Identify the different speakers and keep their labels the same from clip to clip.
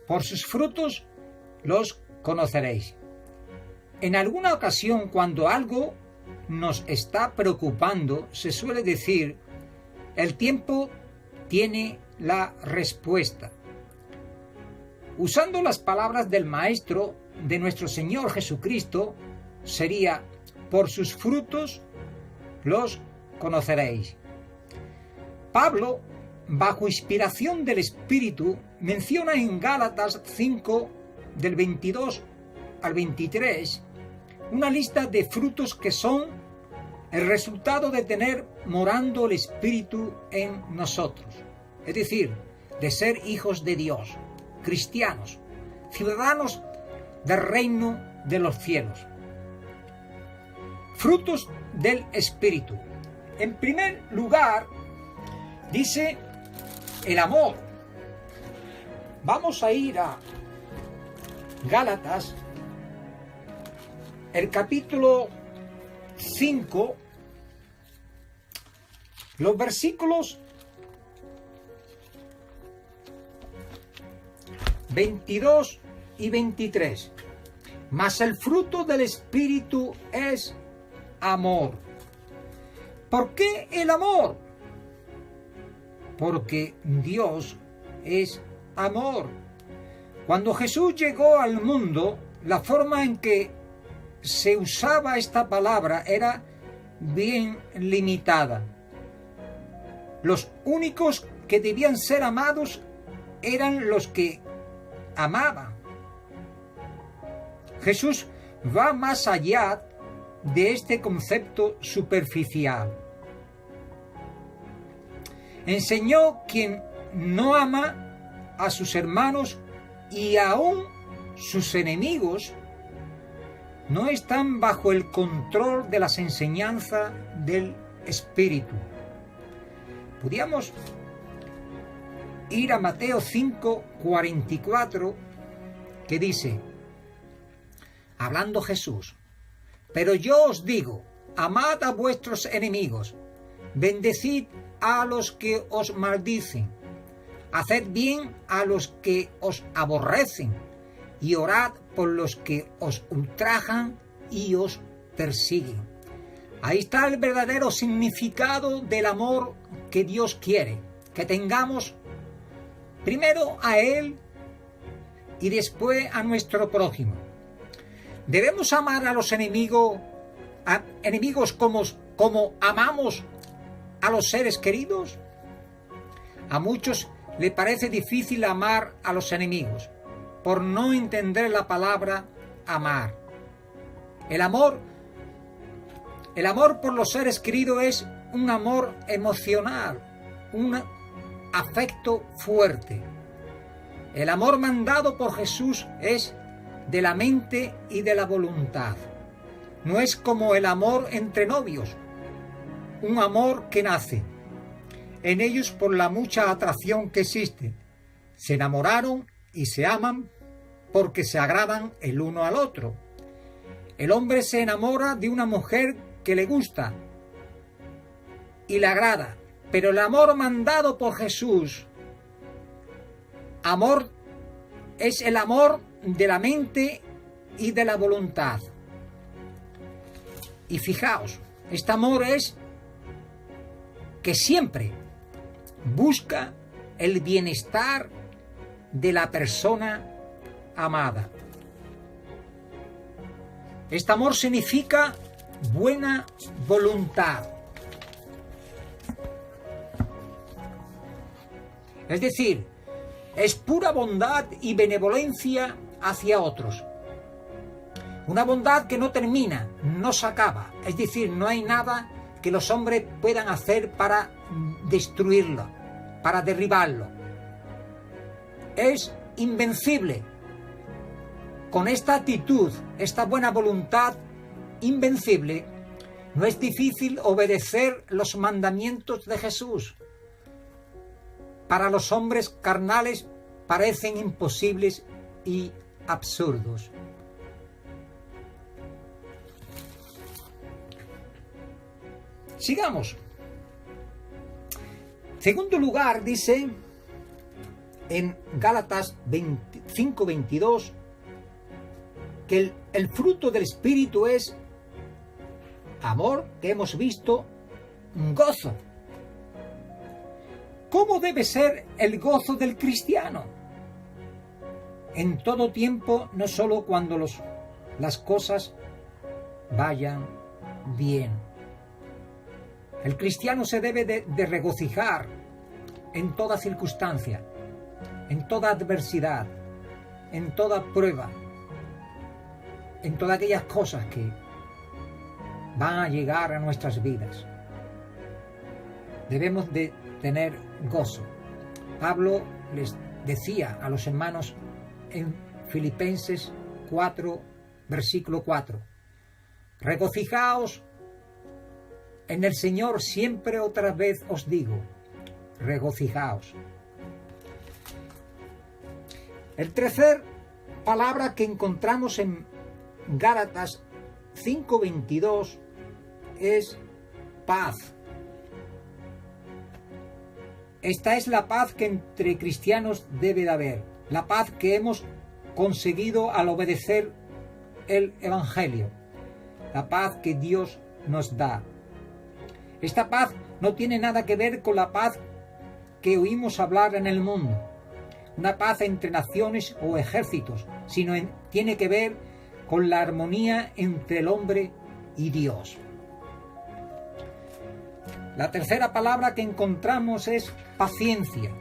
Speaker 1: Por sus frutos los conoceréis. En alguna ocasión, cuando algo nos está preocupando, se suele decir: el tiempo tiene la respuesta. Usando las palabras del Maestro de nuestro Señor Jesucristo, sería: por sus frutos los conoceréis. Pablo, bajo inspiración del Espíritu, menciona en Gálatas 5, del 22 al 23, una lista de frutos que son el resultado de tener morando el Espíritu en nosotros, es decir, de ser hijos de Dios, cristianos, ciudadanos del reino de los cielos. Frutos del Espíritu. En primer lugar, dice el amor. Vamos a ir a Gálatas, el capítulo 5, los versículos 22 y 23. Mas el fruto del Espíritu es amor. ¿Por qué el amor? Porque Dios es amor. Cuando Jesús llegó al mundo, la forma en que se usaba esta palabra era bien limitada. Los únicos que debían ser amados eran los que amaban. Jesús va más allá de este concepto superficial. Enseñó: quien no ama a sus hermanos y aún sus enemigos no están bajo el control de las enseñanzas del Espíritu. Podríamos ir a Mateo 5:44, que dice, hablando Jesús: pero yo os digo, amad a vuestros enemigos, bendecid a los que os maldicen, haced bien a los que os aborrecen, y orad por los que os ultrajan y os persiguen. Ahí está el verdadero significado del amor que Dios quiere, que tengamos primero a Él y después a nuestro prójimo. ¿Debemos amar a los enemigos como amamos a los seres queridos? A muchos les parece difícil amar a los enemigos por no entender la palabra amar. El amor por los seres queridos es un amor emocional, un afecto fuerte. El amor mandado por Jesús es de la mente y de la voluntad. No es como el amor entre novios, un amor que nace en ellos por la mucha atracción que existe. Se enamoraron y se aman porque se agradan el uno al otro. El hombre se enamora de una mujer que le gusta y le agrada, pero el amor mandado por Jesús, amor, es el amor de la mente y de la voluntad. Y fijaos, este amor es que siempre busca el bienestar de la persona amada. Este amor significa buena voluntad. Es decir, es pura bondad y benevolencia hacia otros. Una bondad que no termina, no se acaba. Es decir, no hay nada que los hombres puedan hacer para destruirlo, para derribarlo. Es invencible. Con esta actitud, esta buena voluntad invencible, no es difícil obedecer los mandamientos de Jesús. Para los hombres carnales parecen imposibles y absurdos. Sigamos. Segundo lugar, dice en Gálatas 5:22 que el fruto del Espíritu es amor, que hemos visto, gozo. ¿Cómo debe ser el gozo del cristiano? En todo tiempo, no solo cuando las cosas vayan bien. El cristiano se debe de regocijar en toda circunstancia, en toda adversidad, en toda prueba, en todas aquellas cosas que van a llegar a nuestras vidas. Debemos de tener gozo. Pablo les decía a los hermanos en Filipenses 4, versículo 4, regocijaos en el Señor, siempre otra vez os digo, regocijaos. El tercer palabra que encontramos en Gálatas 5:22 es paz. Esta es la paz que entre cristianos debe de haber, la paz que hemos conseguido al obedecer el Evangelio, la paz que Dios nos da. Esta paz no tiene nada que ver con la paz que oímos hablar en el mundo, una paz entre naciones o ejércitos, sino tiene que ver con la armonía entre el hombre y Dios. La tercera palabra que encontramos es paciencia.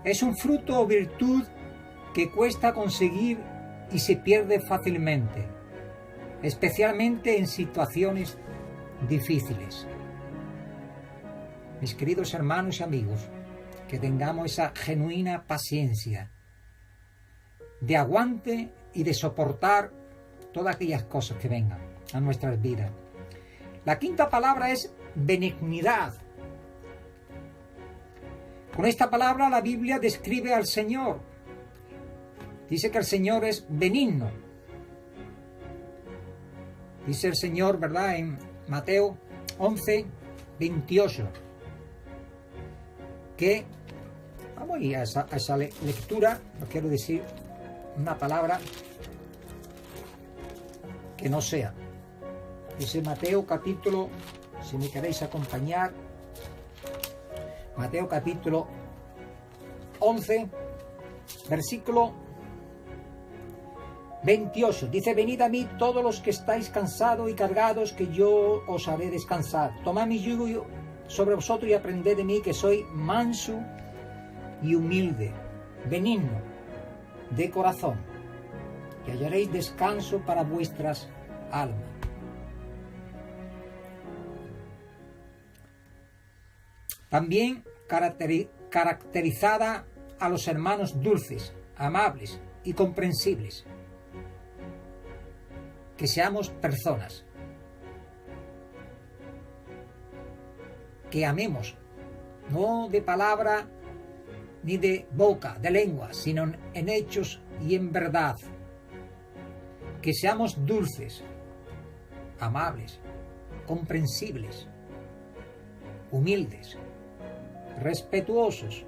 Speaker 1: Es un fruto o virtud que cuesta conseguir y se pierde fácilmente, especialmente en situaciones difíciles. Mis queridos hermanos y amigos, que tengamos esa genuina paciencia de aguante y de soportar todas aquellas cosas que vengan a nuestras vidas. La quinta palabra es benignidad. Con esta palabra la Biblia describe al Señor. Dice que el Señor es benigno. Dice el Señor, ¿verdad?, en Mateo 11:28. Que, vamos a ir a esa lectura, no quiero decir una palabra que no sea. Dice Mateo capítulo, si me queréis acompañar, Mateo capítulo 11, versículo 28. Dice, venid a mí todos los que estáis cansados y cargados, que yo os haré descansar. Tomad mi yugo sobre vosotros y aprended de mí, que soy manso y humilde, benigno de corazón, y hallaréis descanso para vuestras almas. También caracterizada a los hermanos dulces, amables y comprensibles. Que seamos personas que amemos, no de palabra ni de boca, de lengua, sino en hechos y en verdad. Que seamos dulces, amables, comprensibles, humildes, respetuosos,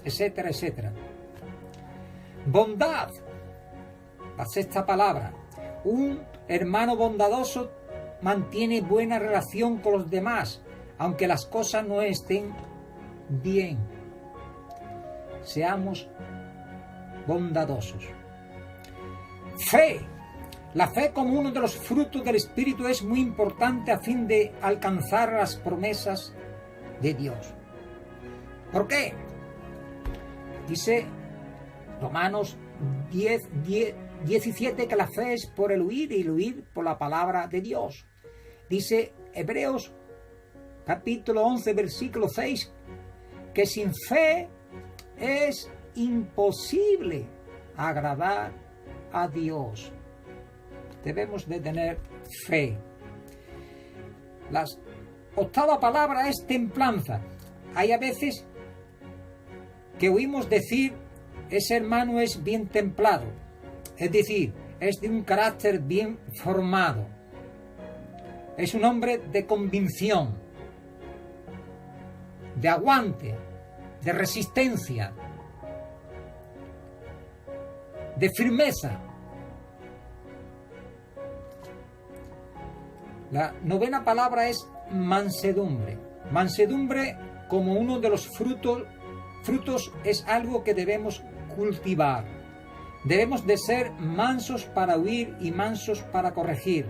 Speaker 1: etcétera, etcétera. Bondad, la sexta palabra. Un hermano bondadoso mantiene buena relación con los demás, aunque las cosas no estén bien. Seamos bondadosos. Fe. La fe como uno de los frutos del Espíritu es muy importante a fin de alcanzar las promesas de Dios. ¿Por qué? Dice Romanos 10:17 que la fe es por el oír y el oír por la palabra de Dios. Dice Hebreos capítulo 11 versículo 6 que sin fe es imposible agradar a Dios. Debemos de tener fe. La octava palabra es templanza. Hay a veces que oímos decir, ese hermano es bien templado, es decir, es de un carácter bien formado, es un hombre de convicción, de aguante, de resistencia, de firmeza. La novena palabra es mansedumbre. Mansedumbre, como uno de los frutos es algo que debemos cultivar. Debemos de ser mansos para huir y mansos para corregir.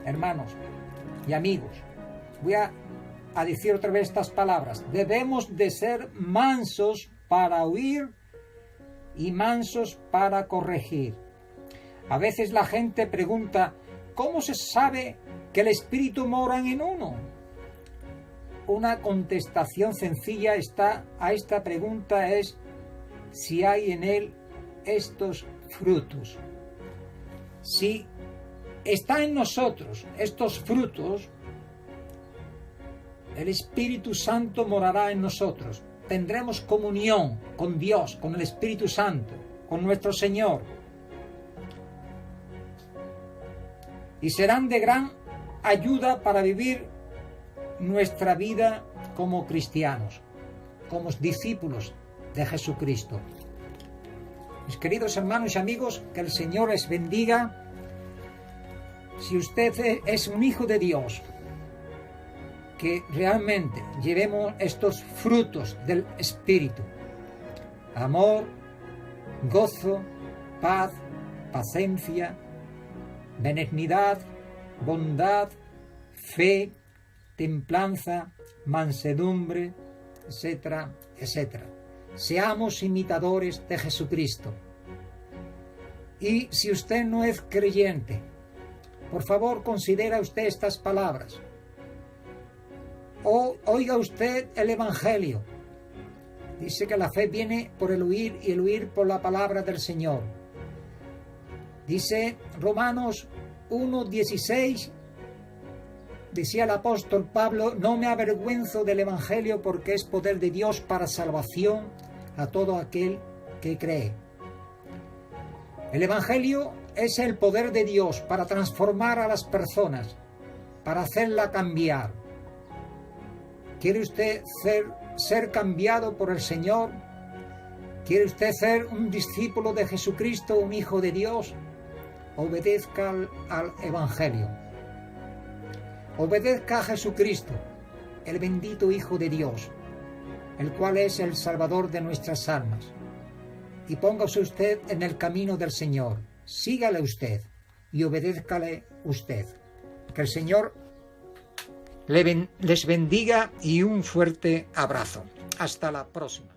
Speaker 1: Hermanos y amigos, voy a decir otra vez estas palabras. Debemos de ser mansos para huir y mansos para corregir. A veces la gente pregunta, ¿cómo se sabe que el Espíritu mora en uno? Una contestación sencilla a esta pregunta es si hay en él estos frutos. Si está en nosotros estos frutos, el Espíritu Santo morará en nosotros. Tendremos comunión con Dios, con el Espíritu Santo, con nuestro Señor. Y serán de gran ayuda para vivir nuestra vida como cristianos, como discípulos de Jesucristo. Mis queridos hermanos y amigos, que el Señor les bendiga. Si usted es un hijo de Dios, que realmente llevemos estos frutos del Espíritu: amor, gozo, paz, paciencia, benignidad, bondad, fe, templanza, mansedumbre, etcétera, etcétera. Seamos imitadores de Jesucristo. Y si usted no es creyente, por favor considera usted estas palabras. O oiga usted el Evangelio. Dice que la fe viene por el oír y el oír por la palabra del Señor. Dice Romanos 1:16, decía el apóstol Pablo, no me avergüenzo del Evangelio porque es poder de Dios para salvación a todo aquel que cree. El Evangelio es el poder de Dios para transformar a las personas, para hacerla cambiar. ¿Quiere usted ser cambiado por el Señor? ¿Quiere usted ser un discípulo de Jesucristo, un hijo de Dios? Obedezca al Evangelio. Obedezca a Jesucristo, el bendito Hijo de Dios, el cual es el Salvador de nuestras almas. Y póngase usted en el camino del Señor. Sígale usted y obedézcale usted. Que el Señor les bendiga y un fuerte abrazo. Hasta la próxima.